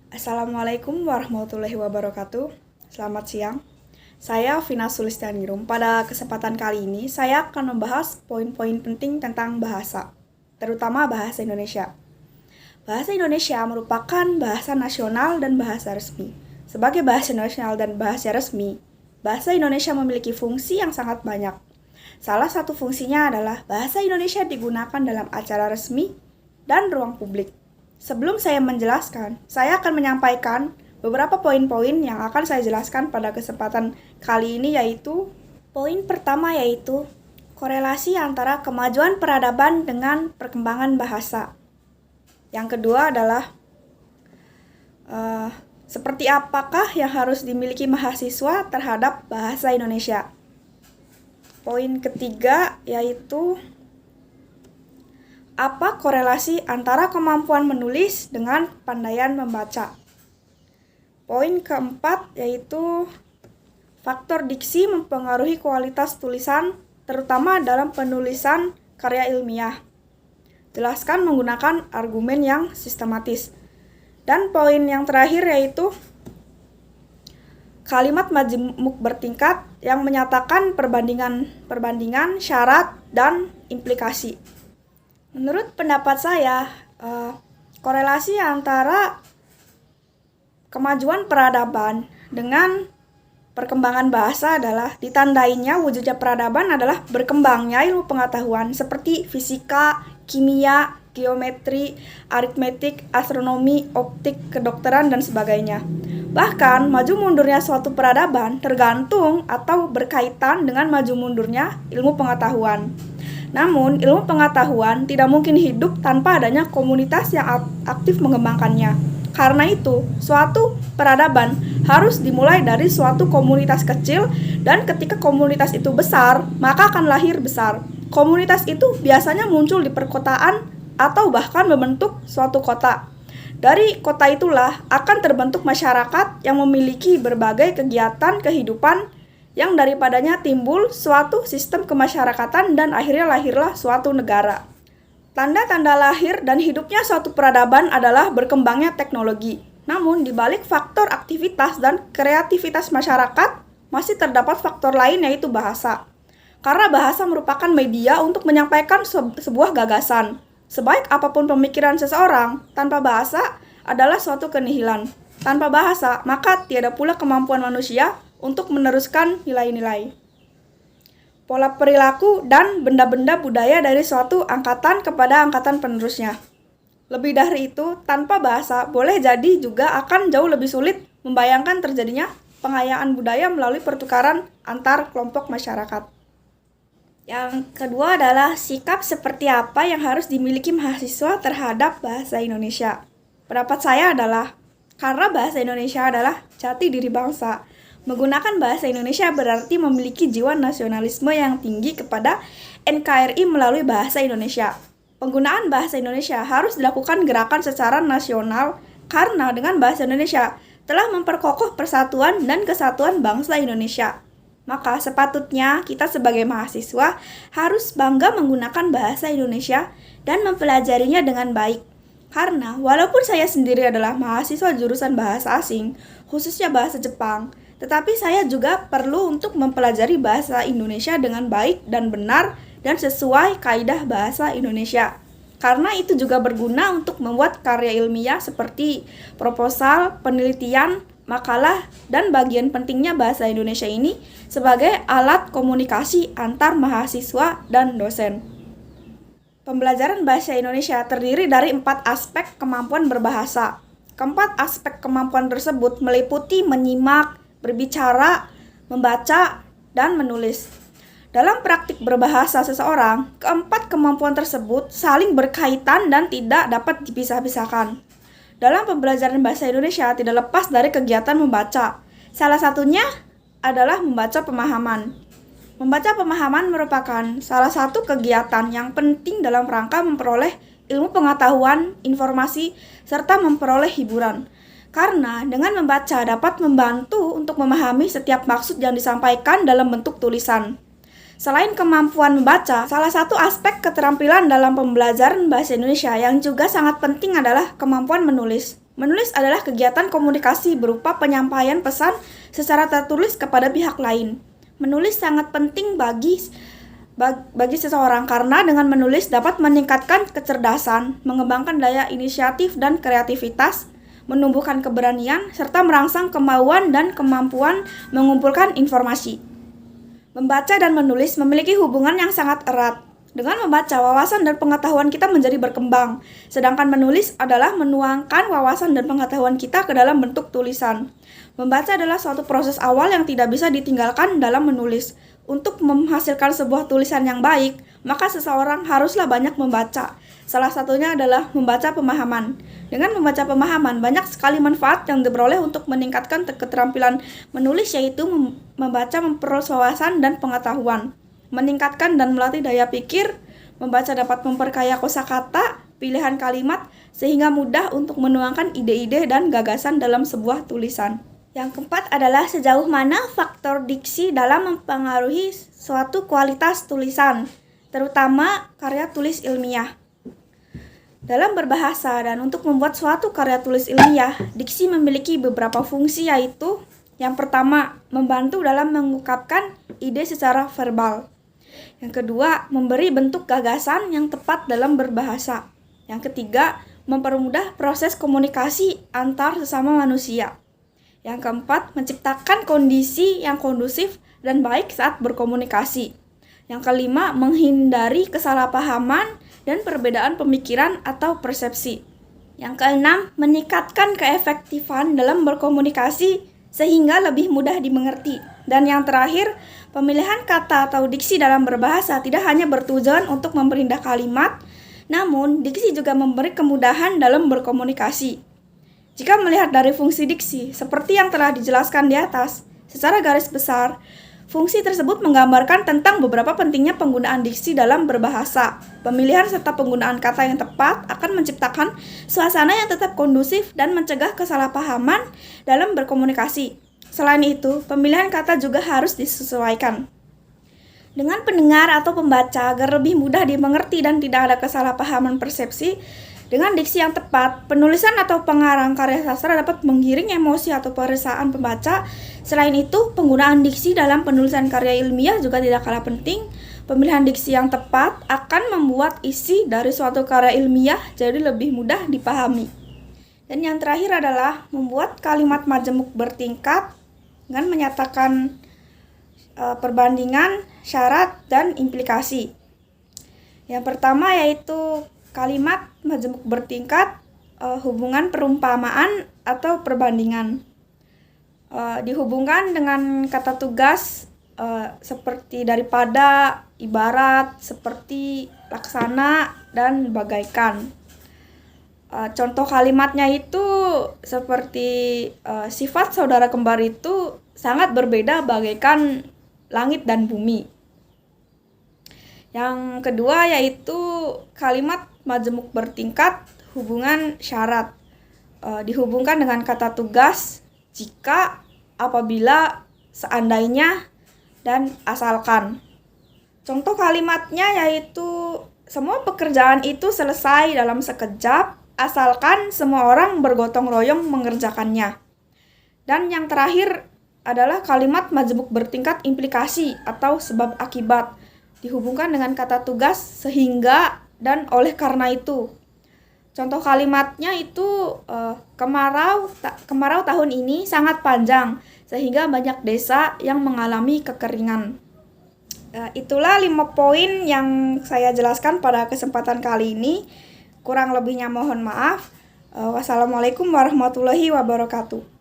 Assalamualaikum warahmatullahi wabarakatuh. Selamat siang. Saya Vina Sulistianirum. Pada kesempatan kali ini, saya akan membahas poin-poin penting tentang bahasa, terutama bahasa Indonesia. Bahasa Indonesia merupakan bahasa nasional dan bahasa resmi. Sebagai bahasa nasional dan bahasa resmi, bahasa Indonesia memiliki fungsi yang sangat banyak. Salah satu fungsinya adalah bahasa Indonesia digunakan dalam acara resmi dan ruang publik. Sebelum saya menjelaskan, saya akan menyampaikan beberapa poin-poin yang akan saya jelaskan pada kesempatan kali ini, yaitu poin pertama yaitu korelasi antara kemajuan peradaban dengan perkembangan bahasa. Yang kedua adalah seperti apakah yang harus dimiliki mahasiswa terhadap bahasa Indonesia. Poin ketiga yaitu apa korelasi antara kemampuan menulis dengan pandaian membaca. Poin keempat yaitu faktor diksi mempengaruhi kualitas tulisan, terutama dalam penulisan karya ilmiah. Jelaskan menggunakan argumen yang sistematis. Dan poin yang terakhir yaitu kalimat majemuk bertingkat yang menyatakan perbandingan syarat dan implikasi. Menurut pendapat saya, korelasi antara kemajuan peradaban dengan perkembangan bahasa adalah ditandainya wujudnya peradaban adalah berkembangnya ilmu pengetahuan seperti fisika, kimia, geometri, aritmetik, astronomi, optik, kedokteran, dan sebagainya. Bahkan, maju mundurnya suatu peradaban tergantung atau berkaitan dengan maju mundurnya ilmu pengetahuan. Namun, ilmu pengetahuan tidak mungkin hidup tanpa adanya komunitas yang aktif mengembangkannya. Karena itu, suatu peradaban harus dimulai dari suatu komunitas kecil, dan ketika komunitas itu besar, maka akan lahir besar. Komunitas itu biasanya muncul di perkotaan atau bahkan membentuk suatu kota. Dari kota itulah akan terbentuk masyarakat yang memiliki berbagai kegiatan kehidupan yang daripadanya timbul suatu sistem kemasyarakatan dan akhirnya lahirlah suatu negara. Tanda-tanda lahir dan hidupnya suatu peradaban adalah berkembangnya teknologi. Namun di balik faktor aktivitas dan kreativitas masyarakat masih terdapat faktor lain yaitu bahasa. Karena bahasa merupakan media untuk menyampaikan sebuah gagasan. Sebaik apapun pemikiran seseorang, tanpa bahasa adalah suatu kenihilan. Tanpa bahasa, maka tiada pula kemampuan manusia untuk meneruskan nilai-nilai, pola perilaku, dan benda-benda budaya dari suatu angkatan kepada angkatan penerusnya. Lebih dari itu, tanpa bahasa boleh jadi juga akan jauh lebih sulit membayangkan terjadinya pengayaan budaya melalui pertukaran antar kelompok masyarakat. Yang kedua adalah sikap seperti apa yang harus dimiliki mahasiswa terhadap bahasa Indonesia. Pendapat saya adalah karena bahasa Indonesia adalah jati diri bangsa. Menggunakan bahasa Indonesia berarti memiliki jiwa nasionalisme yang tinggi kepada NKRI melalui bahasa Indonesia. Penggunaan bahasa Indonesia harus dilakukan gerakan secara nasional karena dengan bahasa Indonesia telah memperkokoh persatuan dan kesatuan bangsa Indonesia. Maka sepatutnya kita sebagai mahasiswa harus bangga menggunakan bahasa Indonesia dan mempelajarinya dengan baik. Karena walaupun saya sendiri adalah mahasiswa jurusan bahasa asing, khususnya bahasa Jepang, tetapi saya juga perlu untuk mempelajari bahasa Indonesia dengan baik dan benar dan sesuai kaidah bahasa Indonesia. Karena itu juga berguna untuk membuat karya ilmiah seperti proposal, penelitian, makalah, dan bagian pentingnya bahasa Indonesia ini sebagai alat komunikasi antar mahasiswa dan dosen. Pembelajaran bahasa Indonesia terdiri dari 4 aspek kemampuan berbahasa. Keempat aspek kemampuan tersebut meliputi menyimak, berbicara, membaca, dan menulis. Dalam praktik berbahasa seseorang, keempat kemampuan tersebut saling berkaitan dan tidak dapat dipisah-pisahkan. Dalam pembelajaran bahasa Indonesia tidak lepas dari kegiatan membaca. Salah satunya adalah membaca pemahaman. Membaca pemahaman merupakan salah satu kegiatan yang penting dalam rangka memperoleh ilmu pengetahuan, informasi, serta memperoleh hiburan. Karena dengan membaca dapat membantu untuk memahami setiap maksud yang disampaikan dalam bentuk tulisan. Selain kemampuan membaca, salah satu aspek keterampilan dalam pembelajaran bahasa Indonesia yang juga sangat penting adalah kemampuan menulis. Menulis adalah kegiatan komunikasi berupa penyampaian pesan secara tertulis kepada pihak lain. Menulis sangat penting bagi seseorang karena dengan menulis dapat meningkatkan kecerdasan, mengembangkan daya inisiatif dan kreativitas, menumbuhkan keberanian, serta merangsang kemauan dan kemampuan mengumpulkan informasi. Membaca dan menulis memiliki hubungan yang sangat erat. Dengan membaca, wawasan dan pengetahuan kita menjadi berkembang, sedangkan menulis adalah menuangkan wawasan dan pengetahuan kita ke dalam bentuk tulisan. Membaca adalah suatu proses awal yang tidak bisa ditinggalkan dalam menulis. Untuk menghasilkan sebuah tulisan yang baik, maka seseorang haruslah banyak membaca. Salah satunya adalah membaca pemahaman. Dengan membaca pemahaman, banyak sekali manfaat yang diperoleh untuk meningkatkan keterampilan menulis, yaitu membaca memperluas wawasan dan pengetahuan, meningkatkan dan melatih daya pikir. Membaca dapat memperkaya kosakata, pilihan kalimat, sehingga mudah untuk menuangkan ide-ide dan gagasan dalam sebuah tulisan. Yang keempat adalah sejauh mana faktor diksi dalam mempengaruhi suatu kualitas tulisan, terutama karya tulis ilmiah. Dalam berbahasa dan untuk membuat suatu karya tulis ilmiah, diksi memiliki beberapa fungsi, yaitu yang pertama, membantu dalam mengungkapkan ide secara verbal. Yang kedua, memberi bentuk gagasan yang tepat dalam berbahasa. Yang ketiga, mempermudah proses komunikasi antar sesama manusia. Yang keempat, menciptakan kondisi yang kondusif dan baik saat berkomunikasi. Yang kelima, menghindari kesalahpahaman dan perbedaan pemikiran atau persepsi. Yang keenam, meningkatkan keefektifan dalam berkomunikasi sehingga lebih mudah dimengerti. Dan yang terakhir, pemilihan kata atau diksi dalam berbahasa tidak hanya bertujuan untuk memperindah kalimat, namun diksi juga memberi kemudahan dalam berkomunikasi. Jika melihat dari fungsi diksi, seperti yang telah dijelaskan di atas, secara garis besar, fungsi tersebut menggambarkan tentang beberapa pentingnya penggunaan diksi dalam berbahasa. Pemilihan serta penggunaan kata yang tepat akan menciptakan suasana yang tetap kondusif dan mencegah kesalahpahaman dalam berkomunikasi. Selain itu, pemilihan kata juga harus disesuaikan dengan pendengar atau pembaca agar lebih mudah dimengerti dan tidak ada kesalahpahaman persepsi. Dengan diksi yang tepat, penulisan atau pengarang karya sastra dapat menggiring emosi atau perasaan pembaca. Selain itu, penggunaan diksi dalam penulisan karya ilmiah juga tidak kalah penting. Pemilihan diksi yang tepat akan membuat isi dari suatu karya ilmiah jadi lebih mudah dipahami. Dan yang terakhir adalah membuat kalimat majemuk bertingkat dengan menyatakan perbandingan, syarat, dan implikasi. Yang pertama yaitu kalimat majemuk bertingkat, hubungan perumpamaan atau perbandingan. Dihubungkan dengan kata tugas seperti daripada, ibarat, seperti, laksana, dan bagaikan. Contoh kalimatnya itu seperti sifat saudara kembar itu sangat berbeda bagaikan langit dan bumi. Yang kedua yaitu kalimat majemuk bertingkat, hubungan syarat. Dihubungkan dengan kata tugas, jika, apabila, seandainya, dan asalkan. Contoh kalimatnya yaitu semua pekerjaan itu selesai dalam sekejap, asalkan semua orang bergotong royong mengerjakannya. Dan yang terakhir adalah kalimat majemuk bertingkat implikasi atau sebab akibat. Dihubungkan dengan kata tugas, sehingga, dan oleh karena itu. Contoh kalimatnya itu kemarau tahun ini sangat panjang sehingga banyak desa yang mengalami kekeringan. Itulah 5 poin yang saya jelaskan pada kesempatan kali ini. Kurang lebihnya mohon maaf. Wassalamualaikum warahmatullahi wabarakatuh.